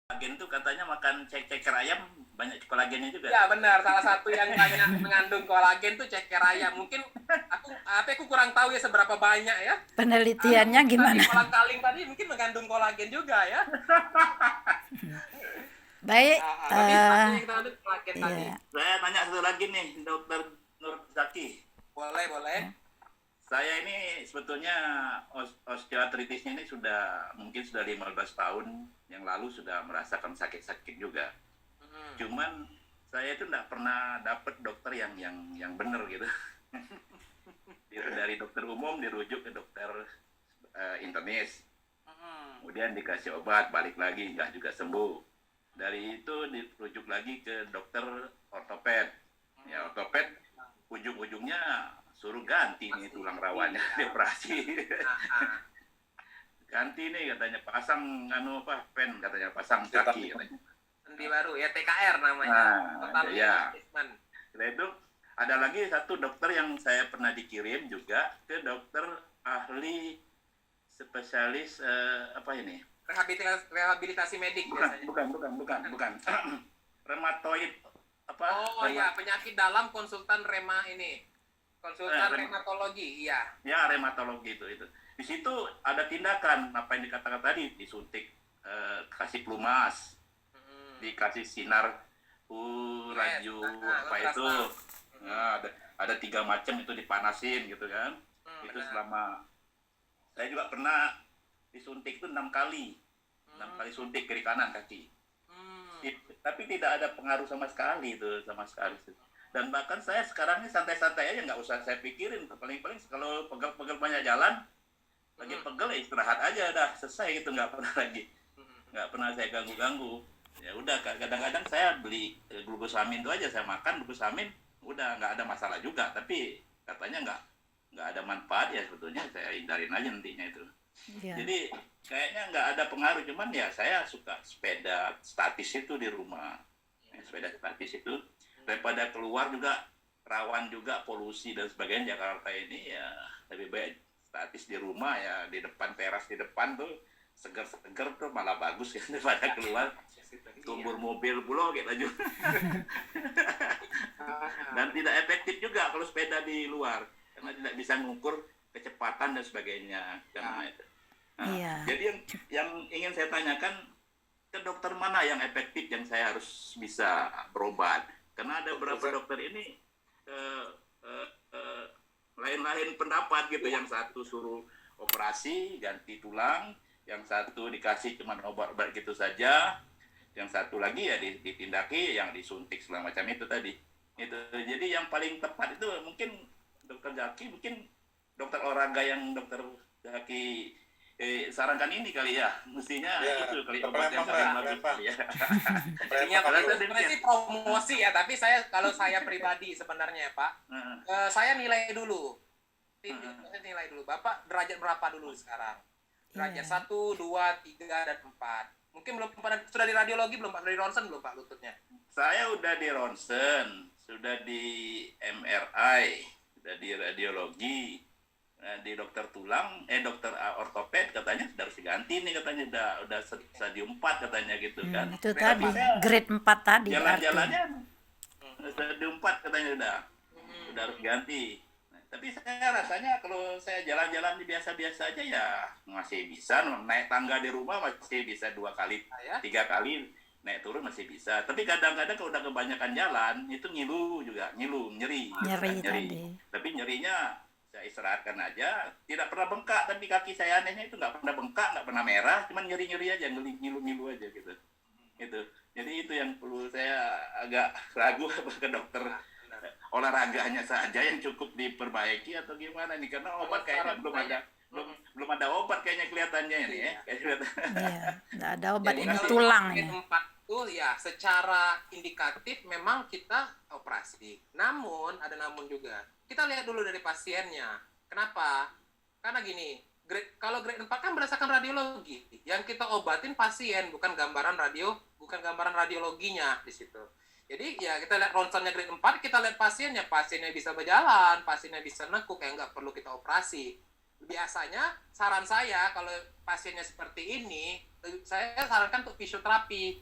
Kolagen tuh katanya makan ceker ayam banyak kolagennya juga. Ya benar, salah satu yang banyak mengandung kolagen tuh ceker ayam. Mungkin aku kurang tahu ya seberapa banyak ya. Penelitiannya Mungkin tadi gimana? kolang-kaling tadi mungkin mengandung kolagen juga ya. Baik, Tapi apa yang kita ambil kolagen tadi. ya, Saya tanya satu lagi nih, Dokter Nur Zaki. Boleh, boleh. Saya ini sebetulnya osteoartritisnya ini mungkin sudah 15 tahun yang lalu sudah merasakan sakit-sakit juga. Cuman saya itu tidak pernah dapat dokter yang benar gitu. Dari dokter umum dirujuk ke dokter internis. Kemudian dikasih obat, balik lagi nggak juga sembuh. Dari itu dirujuk lagi ke dokter ortoped. Ya ortoped ujung-ujungnya suruh ganti nih tulang rawanya, dioperasi. Ganti nih katanya, pasang pen katanya, pasang kaki katanya. Sendi baru ya, TKR namanya. Total Ya. replacement. Setelah itu ada lagi satu dokter yang saya pernah dikirim juga ke dokter ahli spesialis Rehabilitasi medik biasanya. bukan. Rheumatoid Oh iya, penyakit dalam konsultan konsultan rheumatologi, iya. Ya, rheumatologi itu. Di situ ada tindakan apa yang dikatakan tadi, disuntik, kasih pelumas, dikasih sinar radio itu. Nah, ada 3 macam itu dipanasin gitu kan. Itu selama saya juga pernah disuntik itu 6 kali. 6 kali suntik kiri kanan kaki. Tapi tidak ada pengaruh sama sekali. Dan bahkan saya sekarang ini santai-santai aja, nggak usah saya pikirin. Paling-paling kalau pegel-pegel banyak jalan, lagi pegel ya istirahat aja, dah selesai gitu, nggak pernah saya ganggu. Ya udah, kadang-kadang saya beli glukosamin itu aja, saya makan glukosamin, udah nggak ada masalah juga. Tapi katanya nggak ada manfaat ya, sebetulnya saya hindarin aja nantinya itu. ya. Jadi kayaknya nggak ada pengaruh, cuman ya saya suka sepeda statis itu di rumah. Sepeda statis itu daripada keluar juga rawan juga polusi dan sebagainya. Jakarta ini ya lebih baik statis di rumah ya, di depan, teras di depan tuh seger-seger tuh malah bagus ya daripada keluar tumbur mobil pulau gitu aja. Dan tidak efektif juga kalau sepeda di luar karena tidak bisa mengukur kecepatan dan sebagainya. Jadi yang ingin saya tanyakan, ke dokter mana yang efektif yang saya harus bisa berobat? Karena ada beberapa dokter ini lain-lain pendapat gitu. Yang satu suruh operasi ganti tulang, yang satu dikasih cuma obat-obat gitu saja, yang satu lagi ya ditindaki, yang disuntik segala macam itu tadi. Itu jadi yang paling tepat itu mungkin dokter Zaki, mungkin dokter olahraga yang dokter Zaki sarankan ini kali ya, mestinya ya, itu kali obat yang paling bagus kali ya. Sebenarnya promosi ya, tapi kalau saya pribadi sebenarnya Pak, saya nilai dulu. Nilai dulu. Bapak derajat berapa dulu sekarang? Derajat 1, 2, 3, dan 4. Mungkin belum pada, sudah di radiologi belum Pak? Sudah di ronsen belum Pak lututnya? Saya udah di ronsen, sudah di MRI, sudah di radiologi. Di dokter tulang, dokter ortoped katanya sudah harus diganti nih, katanya udah stadium 4 katanya gitu kan. Itu tadi, grade 4 tadi. Jalan-jalannya stadium 4 katanya udah harus ganti. Tapi saya rasanya kalau saya jalan-jalan biasa-biasa aja ya masih bisa, naik tangga di rumah masih bisa 2 kali, 3 kali naik turun masih bisa. Tapi kadang-kadang kalau udah kebanyakan jalan itu nyeri. Tadi. Tapi nyerinya saya istirahatkan aja, tidak pernah bengkak, tapi kaki saya anehnya itu nggak pernah bengkak, nggak pernah merah, cuman nyeri-nyeri aja, ngilu-ngilu aja gitu. Jadi itu yang perlu saya agak ragu ke dokter olahraganya saja yang cukup diperbaiki atau gimana nih, karena obat kayaknya belum ada obat kayaknya kelihatannya ini ya. Iya, nggak ada obat ini tulang ya. Ya, secara indikatif memang kita operasi. Namun, ada namun juga. Kita lihat dulu dari pasiennya. Kenapa? Karena gini, kalau grade 4 kan berdasarkan radiologi. Yang kita obatin pasien, bukan gambaran radiologinya di situ. Jadi ya kita lihat ronsennya grade 4, kita lihat pasiennya bisa berjalan, pasiennya bisa nekuk, ya nggak perlu kita operasi. biasanya saran saya kalau pasiennya seperti ini, saya sarankan untuk fisioterapi.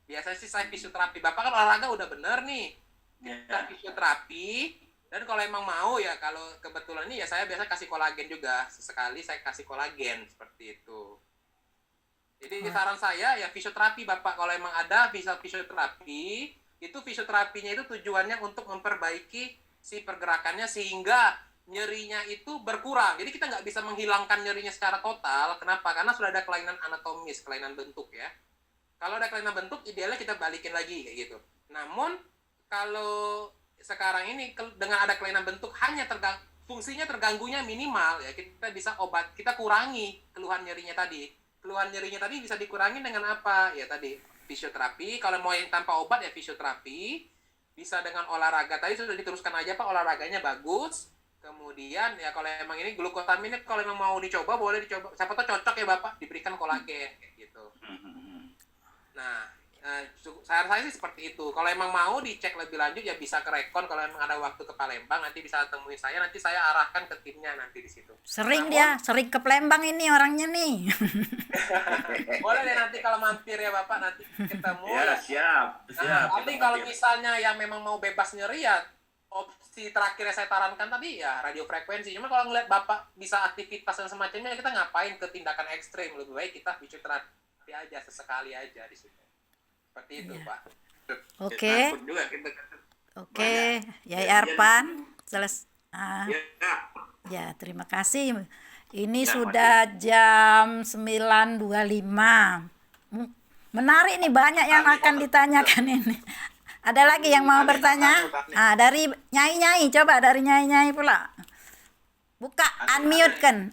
Biasanya sih saya fisioterapi. Bapak kan olahraga udah bener nih. Kita fisioterapi, dan kalau emang mau ya, kalau kebetulan ini ya saya biasa kasih kolagen juga. Sesekali saya kasih kolagen seperti itu. Jadi saran saya ya fisioterapi Bapak. Kalau emang ada bisa fisioterapi, itu fisioterapinya itu tujuannya untuk memperbaiki si pergerakannya sehingga nyerinya itu berkurang. Jadi kita nggak bisa menghilangkan nyerinya secara total. Kenapa? Karena sudah ada kelainan anatomis, kelainan bentuk ya. Kalau ada kelainan bentuk, idealnya kita balikin lagi kayak gitu. Namun kalau sekarang ini dengan ada kelainan bentuk hanya fungsinya terganggunya minimal ya, kita bisa kita kurangi keluhan nyerinya tadi. Keluhan nyerinya tadi bisa dikurangi dengan apa? Ya tadi fisioterapi. Kalau mau yang tanpa obat ya fisioterapi. Bisa dengan olahraga. Tadi sudah diteruskan aja Pak, olahraganya bagus. Kemudian ya kalau emang ini glukosaminnya kalau emang mau dicoba boleh dicoba. Siapa tahu cocok ya Bapak diberikan kolagen kayak gitu. Nah, saran saya sih seperti itu. Kalau emang mau dicek lebih lanjut ya bisa ke Rekon. Kalau emang ada waktu ke Palembang nanti bisa temuin saya. Nanti saya arahkan ke timnya nanti di situ. Sering sering ke Palembang ini orangnya nih. Boleh deh nanti kalau mampir ya Bapak nanti ketemu. Ya siap. Nanti kalau misalnya yang memang mau bebas nyeri ya opsi terakhir yang saya tarankan tadi ya radiofrekuensi. Cuma kalau ngeliat Bapak bisa aktivitas dan semacamnya, kita ngapain ke tindakan ekstrim? Lebih baik kita fisioterapi aja sesekali aja di situ. Seperti itu, Pak. Oke. Oke, Yai Arpan. Ya, terima kasih. Ini sudah jam 9.25. Menarik nih, banyak yang akan ditanyakan ini. Ada lagi yang mau bertanya? Dari Nyai-Nyai, coba dari Nyai-Nyai pula. Buka, unmute kan.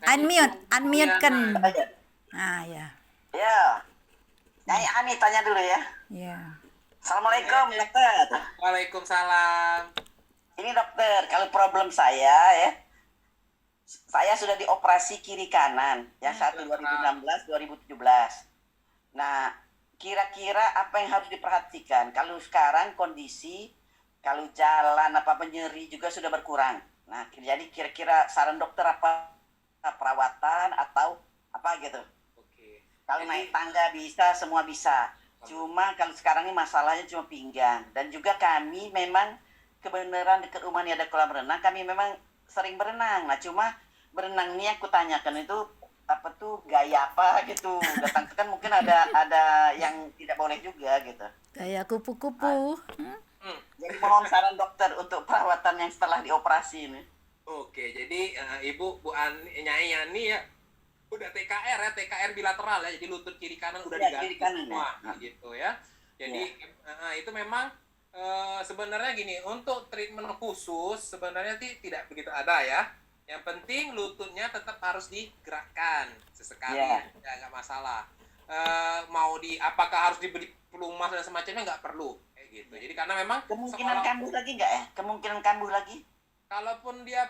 Ya. Ya. Nyai Ani tanya dulu ya. Ya. Assalamualaikum, dokter. Waalaikumsalam. Ini dokter, kalau problem saya ya, saya sudah dioperasi kiri kanan, yang satu 2016, 2017. Nah, kira-kira apa yang harus diperhatikan? Kalau sekarang kondisi, kalau jalan apa nyeri juga sudah berkurang. Nah, jadi kira-kira saran dokter apa perawatan atau apa gitu? Kalau naik tangga bisa, semua bisa. Cuma kalau sekarang ini masalahnya cuma pinggang. Dan juga kami memang kebenaran dekat rumah ini ada kolam renang. Kami memang sering berenang. Nah cuma berenang ini aku tanyakan itu apa tuh gaya apa gitu. Datang kan mungkin ada yang tidak boleh juga gitu. Gaya kupu-kupu. Jadi mohon saran dokter untuk perawatan yang setelah dioperasi ini. Oke, jadi Ibu Bu Nyai Yani ya udah TKR bilateral ya, jadi lutut kiri kanan udah diganti semua gitu ya. Jadi itu memang sebenarnya gini, untuk treatment khusus sebenarnya tidak begitu ada ya. Yang penting lututnya tetap harus digerakkan sesekali, ya nggak masalah. Mau apakah harus diberi pelumas dan semacamnya nggak perlu kayak gitu. Jadi karena memang kemungkinan kambuh lagi nggak ya? Kemungkinan kambuh lagi? Kalaupun dia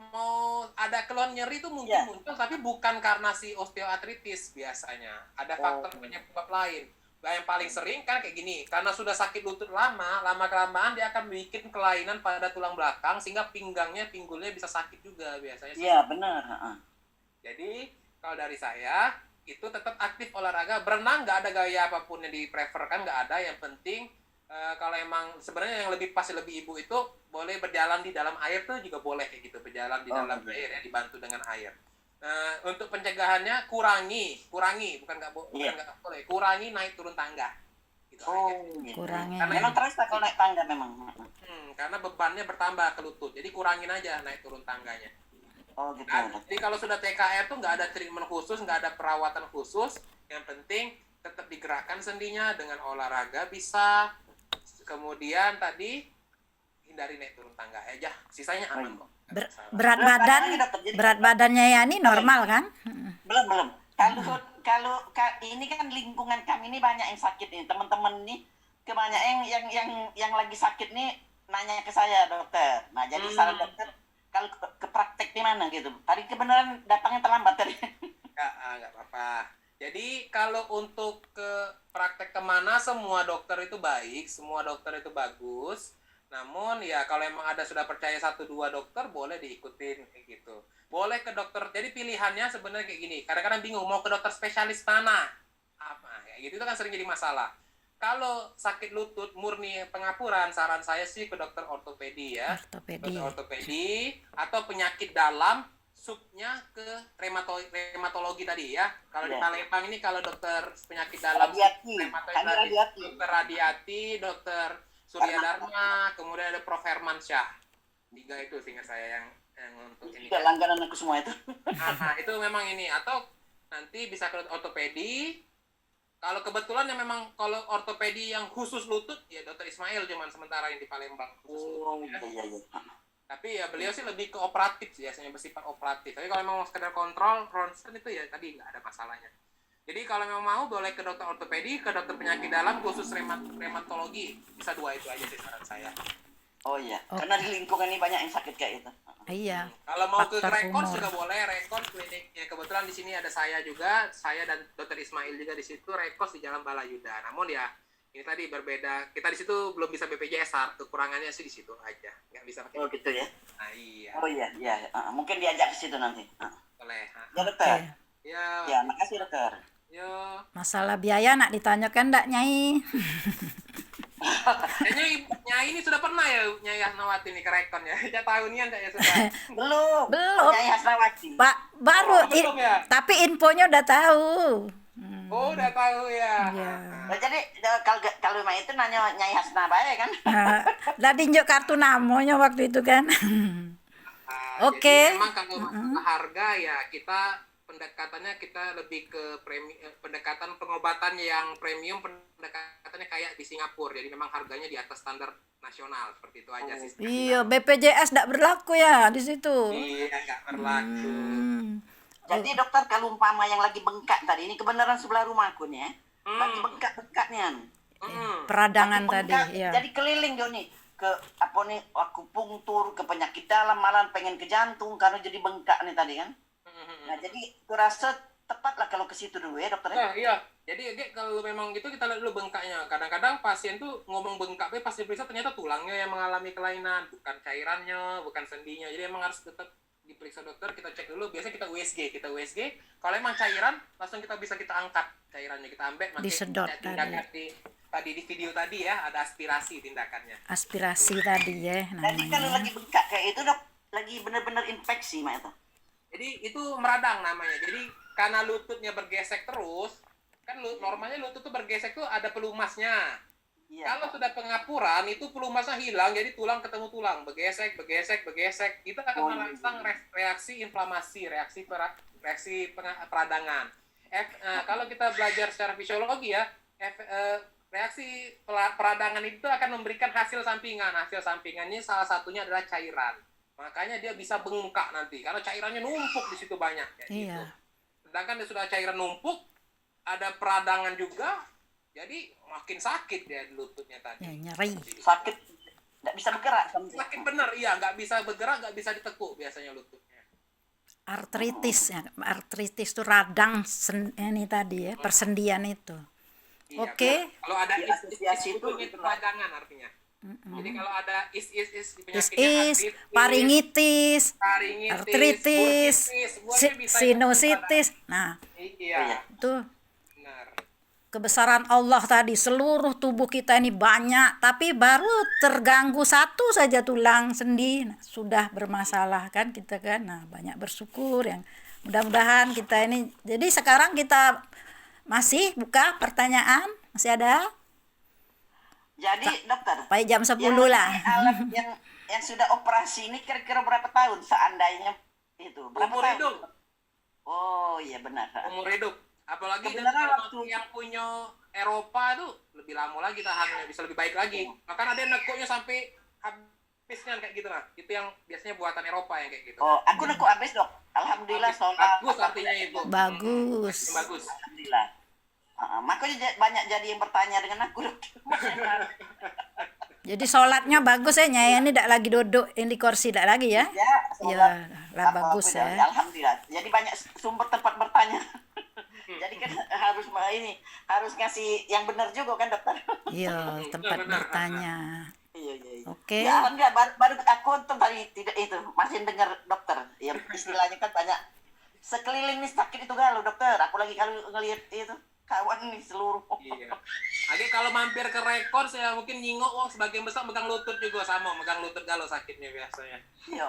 mau ada keluhan nyeri itu mungkin muncul, tapi bukan karena si osteoartritis biasanya. Ada faktor penyebab lain. Yang paling sering kan kayak gini, karena sudah sakit lutut lama-kelamaan dia akan bikin kelainan pada tulang belakang sehingga pinggulnya bisa sakit juga biasanya. Iya, benar. Jadi kalau dari saya itu tetap aktif olahraga, berenang nggak ada gaya apapun yang dipreferkan, nggak ada. Yang penting kalau emang sebenarnya yang lebih pas lebih ibu itu boleh berjalan di dalam air tuh juga boleh kayak gitu, berjalan di dalam air ya, dibantu dengan air. Nah, untuk pencegahannya kurangi, bukan nggak boleh, kurangi naik turun tangga. Gitu aja. Kurangi. Karena memang terasa kalau naik tangga memang. Karena bebannya bertambah ke lutut, jadi kurangin aja naik turun tangganya. Oh gitu. Jadi kalau sudah TKR tuh nggak ada treatment khusus, nggak ada perawatan khusus. Yang penting tetap digerakkan sendinya dengan olahraga bisa. Kemudian tadi hindari naik turun tangga aja, sisanya aman kok. Berat badannya Yani normal kan? Belum. Kalau ini kan lingkungan kami ini banyak yang sakit nih, teman-teman nih kebanyakan yang lagi sakit nih nanya ke saya dokter. Nah jadi saran dokter kalau ke praktek di mana gitu. Tadi kebenaran datangnya terlambat tadi. Nggak apa-apa. Jadi kalau untuk ke praktek kemana, semua dokter itu baik, semua dokter itu bagus. Namun ya kalau emang ada sudah percaya 1-2 dokter boleh diikutin kayak gitu. boleh ke dokter. Jadi pilihannya sebenarnya kayak gini. Kadang-kadang bingung mau ke dokter spesialis mana. Apa kayak gitu itu kan sering jadi masalah. Kalau sakit lutut murni pengapuran, saran saya sih ke dokter ortopedi ya. Ortopedi. Dokter ortopedi atau penyakit dalam subnya ke rheumatologi tadi ya. Kalau di Palembang ini kalau dokter penyakit dalam dokter Radiati, dokter Surya Dharma, kemudian ada Prof Hermansyah. 3 itu sehingga saya yang untuk ini. Tidak langganan aku semua itu. Nah, itu memang ini atau nanti bisa ke ortopedi. Kalau kebetulan yang memang kalau ortopedi yang khusus lutut ya dokter Ismail cuman sementara yang di Palembang. Iya. Tapi ya beliau sih lebih ke operatif sih, biasanya bersifat operatif. Tapi kalau memang mau sekedar kontrol, ronsen itu ya tadi nggak ada masalahnya. Jadi kalau memang mau boleh ke dokter ortopedi, ke dokter penyakit dalam khusus rheumatologi. Bisa 2 itu aja sih saran saya. Oh iya, karena di lingkungan ini banyak yang sakit kayak itu. Iya. Kalau mau ke Faktor Rekons umur. juga boleh, Rekons kliniknya. Kebetulan di sini ada saya juga, saya dan dokter Ismail juga di situ, Rekons di Jalan Balayuda. Namun ya ini tadi berbeda. Kita di situ belum bisa BPJS, kekurangannya sih di situ aja. Nggak bisa pakai. Oh gitu ya. Nah, iya. Oh iya. Mungkin diajak ke situ nanti. Boleh. Ya dokter. Ya. Ya, makasih dokter. Yo. Masalah biaya nak ditanyakan enggak, Nyai? Kayaknya Nyai ini sudah pernah ya Nyai Hasnawati nih ke Rekon ya. Ya tahunnya enggak ya sudah. Belum. Belum. Nyai Hasnawati. Baru Oh, belum ya? tapi infonya udah tahu. Oh, udah tahu ya. Iya. Nah, jadi kalau memang itu nanya Nyai Hasna bae kan? Lah tinjuk kartu namanya waktu itu kan. Nah, Oke. Jadi memang kalau masalah harga ya kita pendekatannya kita lebih ke pendekatan pengobatan yang premium, pendekatannya kayak di Singapura. Jadi memang harganya di atas standar nasional seperti itu aja sih. Iya, BPJS enggak berlaku ya di situ. Iya, nggak berlaku. Jadi dokter kalau umpama yang lagi bengkak tadi ini kebenaran sebelah rumahku nih ya. Lagi bengkak-bengkaknya. Peradangan Lagi tadi, bengkak, ya. Jadi keliling Joni ke apa nih akupunktur, ke penyakit dalam, malah pengen ke jantung karena jadi bengkak nih tadi kan. Nah, jadi kurasa tepat lah kalau ke situ dulu ya dokter. Nah, iya. Jadi kalau memang gitu kita lihat dulu bengkaknya. Kadang-kadang pasien tuh ngomong bengkak, tapi pas diperiksa ternyata tulangnya yang mengalami kelainan, bukan cairannya, bukan sendinya. Jadi emang harus tetap diperiksa dokter, kita cek dulu. Biasanya kita USG. Kalau emang cairan, langsung kita angkat cairannya, kita ambil. Disedot tindakan tadi di video tadi ya, ada aspirasi tindakannya. Aspirasi tadi ya Jadi kalau namanya. lagi bengkak kayak itu dok, lagi benar-benar infeksi mak itu. Jadi itu meradang namanya. Jadi karena lututnya bergesek terus, kan normalnya lutut tuh bergesek tuh ada pelumasnya. Iya. Kalau sudah pengapuran itu pelumasnya hilang, jadi tulang ketemu tulang, bergesek. Itu akan merangsang reaksi inflamasi, reaksi peradangan. Kalau kita belajar secara fisiologi ya, reaksi peradangan itu akan memberikan hasil sampingan. Hasil sampingannya salah satunya adalah cairan. Makanya dia bisa bengkak nanti karena cairannya numpuk di situ banyak. Iya. Gitu. Sedangkan dia sudah cairan numpuk, ada peradangan juga, jadi makin sakit dia di lututnya tadi. Ya, nyeri. Sakit, nggak bisa bergerak. Sakit bener, iya, nggak bisa bergerak, nggak bisa ditekuk biasanya lututnya. Artritis ya. Artritis itu radang ini tadi ya, persendian itu. Iya, Oke. Kalau ada Asosiasi itu peradangan artinya. Jadi kalau ada penyakitnya Is, faringitis, artritis, sinusitis. Nah, Iya. itu Benar. kebesaran Allah tadi, seluruh tubuh kita ini banyak, tapi baru terganggu satu saja tulang sendi, nah, sudah bermasalah kan kita kan. Nah, banyak bersyukur yang mudah-mudahan kita ini. Jadi sekarang kita masih buka pertanyaan, masih ada? Jadi dokter, Sampai jam 10 lah. alat yang sudah operasi ini kira-kira berapa tahun seandainya itu? Berapa Umur tahun? hidup. Oh iya benar. Umur hidup. Apalagi Kebenaran dengan waktu- yang punya Eropa tuh lebih lama lagi tahannya, bisa lebih baik lagi. Bahkan ada yang nekuknya sampai habisnya kayak gitu lah. Itu yang biasanya buatan Eropa yang kayak gitu. Oh, aku nekuk habis dok. Alhamdulillah sholat. Bagus artinya itu. Bagus. Bagus. Alhamdulillah. Makanya banyak jadi yang bertanya dengan aku dok. Jadi sholatnya bagus ya, Nyai ini tidak lagi duduk di kursi, tidak lagi ya? Ya, sholat. lah bagus Apa-apa, ya. Alhamdulillah. Jadi banyak sumber tempat bertanya. Jadi kan harus ngasih yang benar juga kan dokter. Iya, tempat bertanya. Iya. Oke. Ya enggak, baru aku untung tadi tidak itu masih dengar dokter. Ya istilahnya kan banyak sekeliling nih sakit itu galau dokter. Aku lagi kalau ngelihat itu kawan nih seluruh. Iya. Lagi kalau mampir ke rekor saya mungkin nyingok, wah sebagian besar megang lutut juga sama, megang lutut galau sakitnya biasanya. Iya.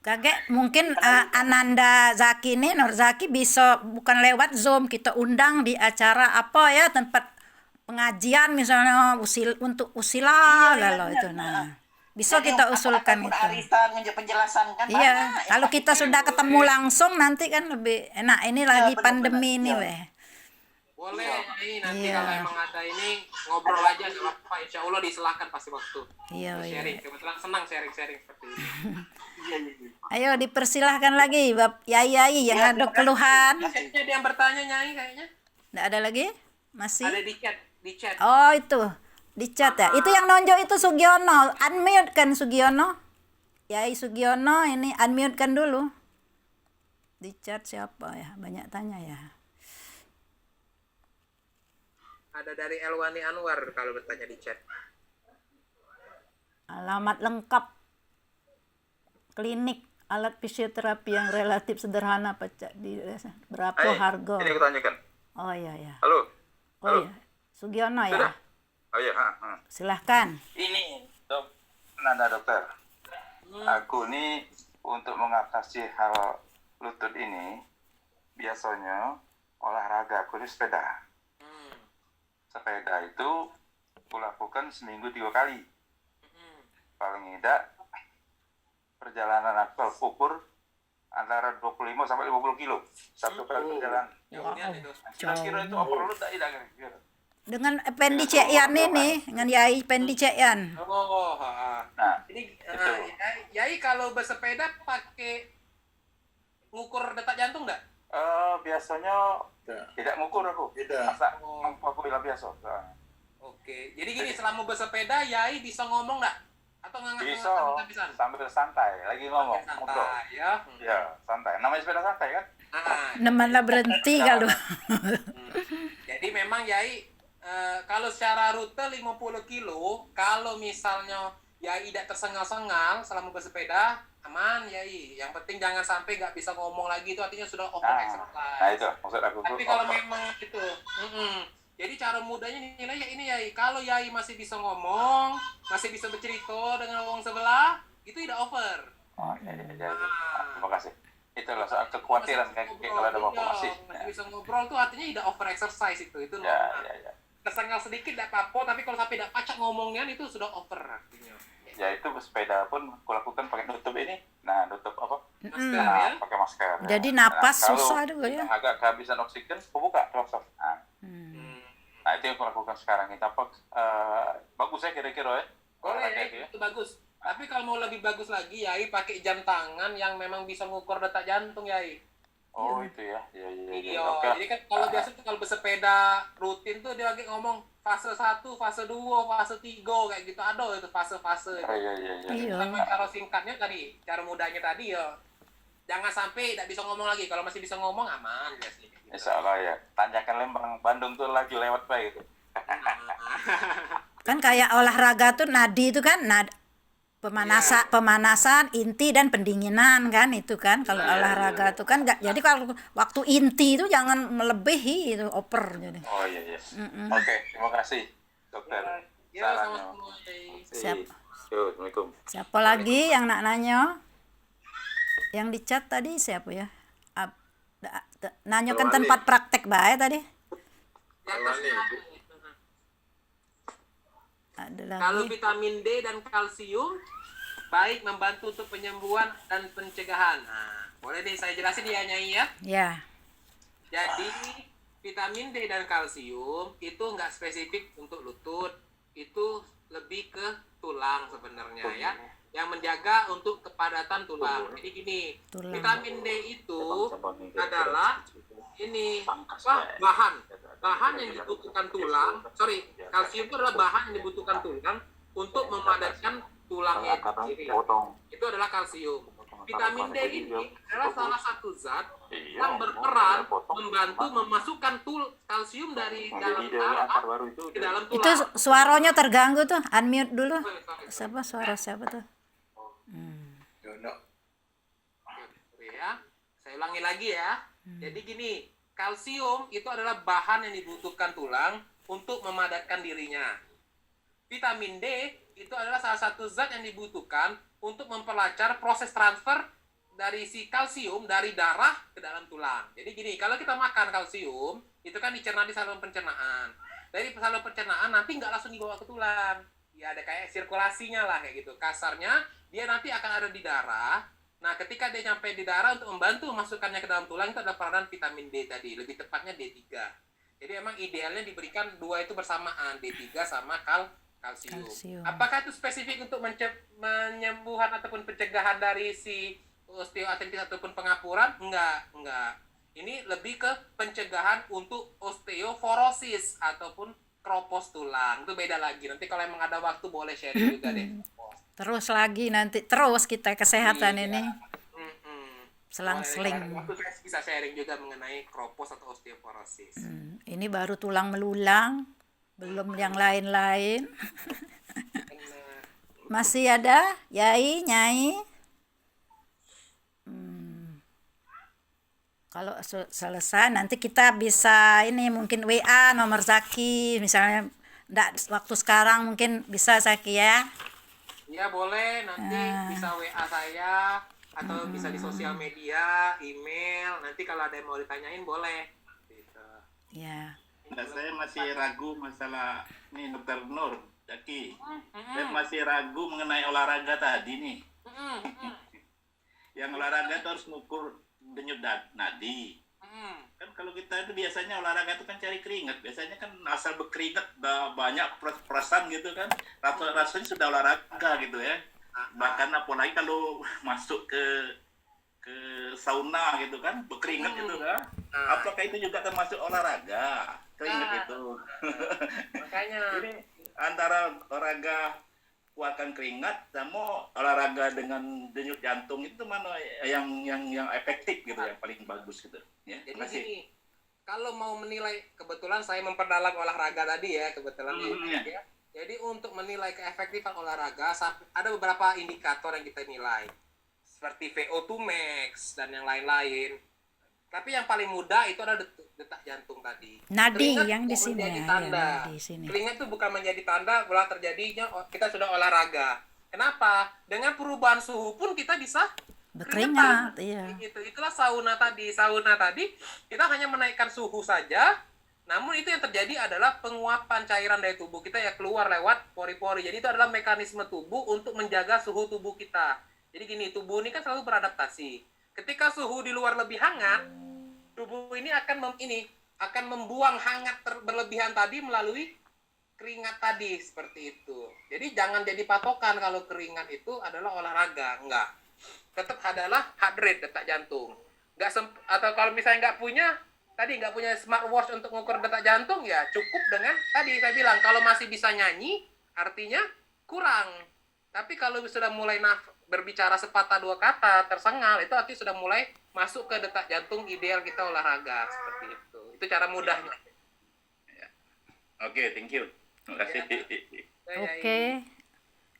Kakek mungkin Ananda Zaki ini Nur Zaki bisa bukan lewat Zoom, kita undang di acara apa ya, tempat pengajian misalnya untuk usila galau itu. Nah, bisa Jadi kita usulkan aku itu. arisan penjelasan kan Iya, banyak. kalau kita sudah ketemu langsung nanti kan lebih enak. Ini lagi benar-benar. pandemi ini, Iya. weh. Boleh, ini nanti Iya. kalau emang ada ini ngobrol aja nggak apa-apa. Insya Allah disilahkan pasti waktu. Iya, iya. Sharing, kebetulan senang sharing-sharing seperti ini. Iya, iya, iya. Ayo dipersilahkan lagi, Bab Yai yang Ya, ada terima kasih. keluhan. Kayaknya ada yang bertanya Nyai kayaknya. Nggak ada lagi? Masih? Ada di chat. Oh, itu. Di chat ya. Itu yang nonjok itu Sugiono. Unmute kan Sugiono? Yai Sugiono ini unmute kan dulu. Di chat siapa ya? Banyak tanya ya. Ada dari Elwani Anwar kalau bertanya di chat. Alamat lengkap klinik alat fisioterapi yang relatif sederhana pecah di desa. Berapa harga? Ini aku tanyakan. Oh iya ya. Halo. Oh iya. Sugiono ya. Sudah? Oh iya, Silahkan. Ini Nanda dokter. Aku ini untuk mengatasi hal lutut ini biasanya olahraga aku di sepeda. Sepeda itu kulakukan seminggu 3 kali. Paling tidak perjalanan aku kalau ukur antara 25 sampai 50 kilo satu kali perjalanan. Kira-kira itu overload tidak kira-kira? Dengan pendician ini, dengan Yai pendician. Oh, Nah, ini itu. Yai kalau bersepeda pakai ngukur detak jantung nggak? Biasanya tidak ngukur aku. Masa Oh. aku bilang biasa. Nah, Oke, jadi gini, selama bersepeda Yai bisa ngomong nggak? Atau nggak bisa sambil santai lagi ngomong. ngobrol. santai ya? Ya, santai. Namanya sepeda santai kan? Namanya berhenti kalau. Jadi memang Yai kalau secara rute 50 kilo, kalau misalnya Yai tidak tersengal-sengal selama bersepeda, aman Yai. Yang penting jangan sampai nggak bisa ngomong lagi, itu artinya sudah over exercise. Nah itu maksud aku. Tapi kalau memang itu, jadi cara mudahnya nilai ya ini Yai. Kalau Yai masih bisa ngomong, masih bisa bercerita dengan orang sebelah, itu tidak over. Oh iya. Terima kasih. Itulah soal kekhawatiran kayak kalau ada masih informasi. bisa ngobrol tuh artinya tidak over exercise itu Ya. normal. Tersengal sedikit tidak apa-apa, tapi kalau sampai tidak pacak ngomongnya itu sudah over artinya. Ya itu bersepeda pun kulakukan pakai nutup ini. Nah, nutup apa? Masker Nah, ya. pakai masker. Jadi Nah, napas kalau susah juga ya. agak kehabisan oksigen, aku buka drop-stop. Nah, itu yang aku lakukan sekarang. Itu apa? Bagus ya kira-kira ya? Boleh Olahraga ya, itu bagus. Tapi kalau mau lebih bagus lagi, Yai pakai jam tangan yang memang bisa ngukur detak jantung, Yai. Oh itu ya, iya. Iya, Oke. jadi kan kalau biasa tuh kalau bersepeda rutin tuh dia lagi ngomong fase 1, fase 2, fase 3 kayak gitu. Ada itu fase-fase. Oh, iya. Iya. Sama cara singkatnya tadi, cara mudahnya tadi ya. Jangan sampai tidak bisa ngomong lagi. Kalau masih bisa ngomong aman biasanya. Gitu. Insya Allah ya. Tanjakan Lembang, Bandung tuh lagi lewat baik itu. Kan kayak olahraga tuh nadi itu kan pemanasan inti dan pendinginan kan itu kan kalau olahraga itu kan nggak, jadi kalau waktu inti itu jangan melebihi itu oper jadi. Oh iya. Oke, terima kasih dokter. Ya, Sarannya. sama-sama. Yai. Siap. Yo, Assalamualaikum. Siapa lagi yang nak nanya? Yang di chat tadi siapa ya? Nanyakan tempat praktek baik tadi. Ada Kalau lagi. vitamin D dan kalsium baik membantu untuk penyembuhan dan pencegahan. Nah, boleh deh saya jelasin ya Nyai ya. Ya. Jadi vitamin D dan kalsium itu nggak spesifik untuk lutut, itu lebih ke tulang sebenarnya ya. Yang menjaga untuk kepadatan tulang. Jadi gini, Tulang. vitamin D itu adalah ini bahan yang dibutuhkan tulang. Kalsium itu adalah bahan yang dibutuhkan tulang untuk memadatkan tulangnya itu sendiri. Itu adalah kalsium. vitamin D ini adalah salah satu zat yang berperan membantu memasukkan kalsium dari dalam darah ke dalam tulang. Itu suaranya terganggu tuh. Unmute dulu. Siapa tuh? Ya, saya ulangi lagi ya. Jadi gini, kalsium itu adalah bahan yang dibutuhkan tulang untuk memadatkan dirinya. Vitamin D itu adalah salah satu zat yang dibutuhkan untuk memperlancar proses transfer dari si kalsium dari darah ke dalam tulang. Jadi gini, kalau kita makan kalsium, itu kan dicerna di saluran pencernaan. Dari saluran pencernaan nanti nggak langsung dibawa ke tulang. Ya ada kayak sirkulasinya lah kayak gitu. Kasarnya dia nanti akan ada di darah. Nah, ketika dia nyampe di darah untuk membantu masukkannya ke dalam tulang itu adalah peranan vitamin D tadi, lebih tepatnya D3. Jadi emang idealnya diberikan dua itu bersamaan, D3 sama kalsium. Apakah itu spesifik untuk menyembuhan ataupun pencegahan dari si osteoartritis ataupun pengapuran? Enggak. Ini lebih ke pencegahan untuk osteoporosis ataupun kropos tulang. Itu beda lagi. Nanti kalau emang ada waktu boleh sharing juga deh. Terus lagi nanti kita kesehatan ini selang-seling. Waktu saya bisa sharing juga mengenai kropos atau osteoporosis. Ini baru tulang melulang, belum yang lain-lain. Masih ada, Yai, Nyai? Kalau selesai nanti kita bisa ini mungkin WA nomor Zaki, misalnya enggak waktu sekarang mungkin bisa Zaki ya. Iya boleh, nanti bisa WA saya atau bisa di sosial media, email. Nanti kalau ada yang mau ditanyain boleh. Gitu. Ya. Nah, saya masih ragu masalah nih Dr. Nur, Zaki. Saya masih ragu mengenai olahraga tadi nih. Yang olahraga itu harus mengukur denyut nadi. Kan kalau kita itu biasanya olahraga itu kan cari keringat. Biasanya kan asal berkeringat banyak perasan gitu kan. Rasanya sudah olahraga gitu ya. Bahkan apalagi kalau masuk ke sauna gitu kan, berkeringat gitu kan. Apakah itu juga termasuk olahraga? Keringat itu. Makanya ini antara olahraga keluarkan keringat sama olahraga dengan denyut jantung itu mana yang efektif gitu, yang paling bagus gitu ya. Jadi gini, kalau mau menilai, kebetulan saya memperdalam olahraga tadi ya, kebetulan ya. Jadi untuk menilai keefektifan olahraga ada beberapa indikator yang kita nilai, seperti VO2 max dan yang lain-lain. Tapi yang paling mudah itu adalah detak jantung tadi. Nadi Keringat yang di sini ya, tanda. di sini. Keringat itu bukan menjadi tanda bahwa terjadinya kita sudah olahraga. Kenapa? Dengan perubahan suhu pun kita bisa berkeringat, iya. Itulah sauna tadi. Sauna tadi kita hanya menaikkan suhu saja. Namun itu yang terjadi adalah penguapan cairan dari tubuh kita ya keluar lewat pori-pori. Jadi itu adalah mekanisme tubuh untuk menjaga suhu tubuh kita. Jadi gini, tubuh ini kan selalu beradaptasi. Ketika suhu di luar lebih hangat, tubuh ini akan membuang hangat berlebihan tadi melalui keringat tadi, seperti itu. Jadi jangan jadi patokan kalau keringat itu adalah olahraga, enggak. Tetap adalah heart rate, detak jantung. Atau kalau misalnya nggak punya smartwatch untuk mengukur detak jantung, ya cukup dengan tadi saya bilang kalau masih bisa nyanyi artinya kurang. Tapi kalau sudah mulai berbicara sepatah dua kata tersengal, itu artinya sudah mulai masuk ke detak jantung ideal kita olahraga, seperti itu. Itu cara mudahnya. Oke, thank you. Terima kasih. Oke.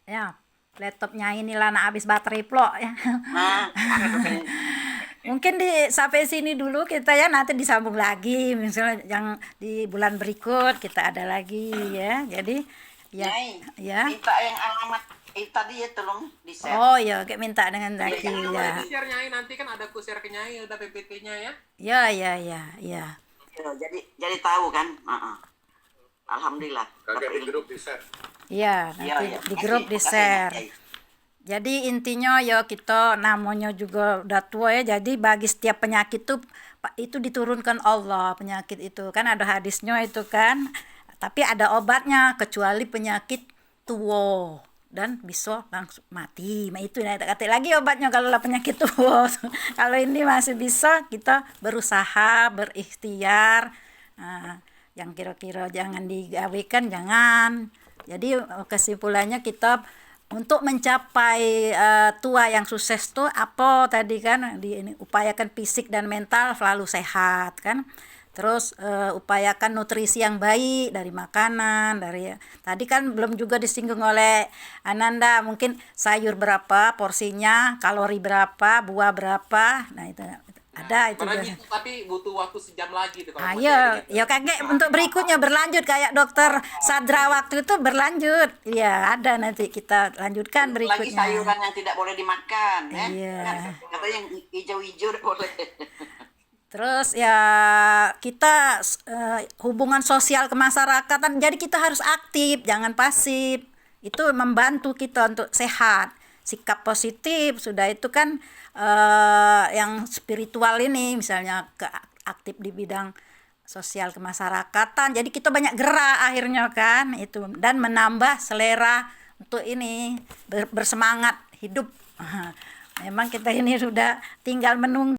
Ya, laptopnya inilah habis baterai plok ya. Mungkin sampai sini dulu kita ya, nanti disambung lagi misalnya yang di bulan berikut kita ada lagi ya. Jadi ya. Minta yang alamat tadi ya tolong di-share. Oh ya, kayak minta dengan Zaki ya. Di-share Nyai, nanti kan ada ku share ke Nyai udah PPT-nya ya. Ya. Jadi tahu kan? Alhamdulillah. Kagak di grup di-share. Iya, nanti di grup di-share. Jadi intinya ya kita namanya juga udah tua ya, jadi bagi setiap penyakit itu diturunkan Allah, penyakit itu kan ada hadisnya itu kan, tapi ada obatnya kecuali penyakit tua dan bisa langsung mati. Nah itu kata lagi obatnya kalau penyakit tua. Kalau ini masih bisa kita berusaha berikhtiar, yang kira-kira jangan digawekan jangan. Jadi kesimpulannya kita untuk mencapai tua yang sukses tuh apa tadi kan ini, upayakan fisik dan mental selalu sehat kan. Terus upayakan nutrisi yang baik dari makanan, dari tadi kan belum juga disinggung oleh Ananda, mungkin sayur berapa porsinya, kalori berapa, buah berapa. Nah, itu ada itu. Gitu, tapi butuh waktu sejam lagi tuh kalau ayo, gitu. ya kakek untuk berikutnya berlanjut kayak dokter Sadra waktu itu berlanjut. Iya, ada nanti kita lanjutkan berikutnya. Lagi sayuran yang tidak boleh dimakan, ya. Iya. Katanya yang hijau-hijau boleh. Terus ya kita hubungan sosial kemasyarakatan, jadi kita harus aktif, jangan pasif. Itu membantu kita untuk sehat. Sikap positif sudah itu kan yang spiritual ini misalnya aktif di bidang sosial kemasyarakatan. Jadi kita banyak gerak akhirnya kan itu, dan menambah selera untuk ini bersemangat hidup. Memang kita ini sudah tinggal menunggu